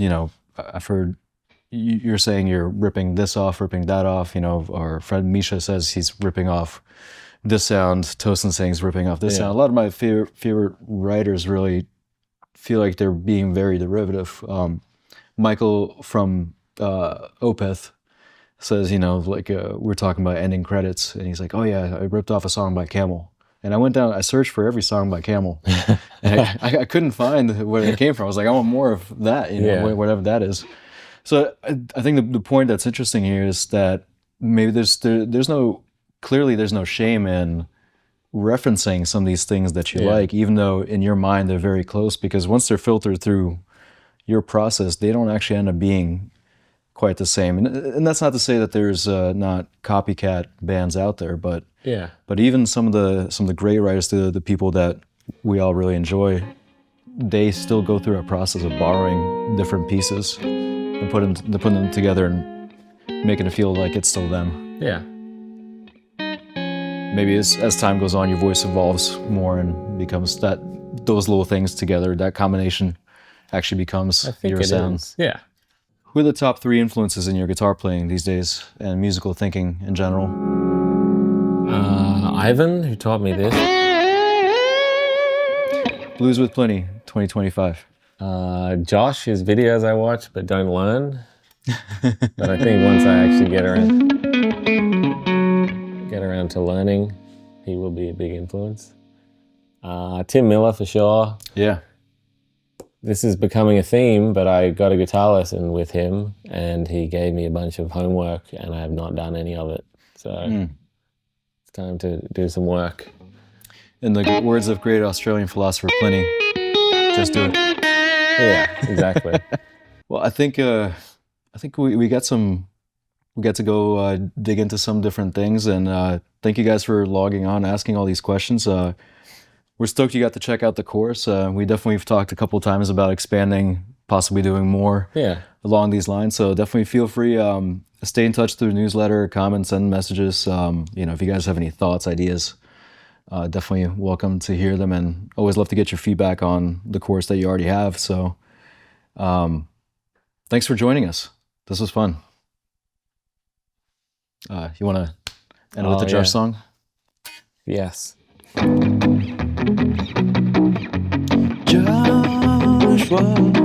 you're saying you're ripping this off, ripping that off, our friend Misha says he's ripping off this sound, Tosin saying he's ripping off this sound. A lot of my favorite writers really feel like they're being very derivative. Michael from Opeth says, we're talking about ending credits, and he's like, oh yeah, I ripped off a song by Camel. And I searched for every song by Camel. And I couldn't find where it came from. I was like, I want more of that, whatever that is. So I think the point that's interesting here is that maybe there's no shame in referencing some of these things that you like, even though in your mind they're very close, because once they're filtered through your process, they don't actually end up being quite the same. And that's not to say that there's not copycat bands out there, but even some of the great writers, the people that we all really enjoy, they still go through a process of borrowing different pieces and putting them together and making it feel like it's still them. Yeah. Maybe as time goes on, your voice evolves more and becomes those little things together, that combination actually becomes your sound. Is. Yeah. Who are the top 3 influences in your guitar playing these days and musical thinking in general? Ivan, who taught me this. Blues with Plini, 2025. Josh, his videos I watch but don't learn. But I think once I actually get around to learning, he will be a big influence. Tim Miller for sure. Yeah. This is becoming a theme, but I got a guitar lesson with him and he gave me a bunch of homework and I have not done any of it. So it's time to do some work. In the words of great Australian philosopher Plini, just do it. Yeah, exactly. Well, I think I think we got some. We get to go dig into some different things, and thank you guys for logging on, asking all these questions. We're stoked you got to check out the course. We definitely have talked a couple times about expanding, possibly doing more along these lines. So definitely feel free. Stay in touch through newsletter, comments, and messages. If you guys have any thoughts, ideas, definitely welcome to hear them, and always love to get your feedback on the course that you already have. So thanks for joining us. This was fun. You want to end with the Josh song? Yes. Joshua.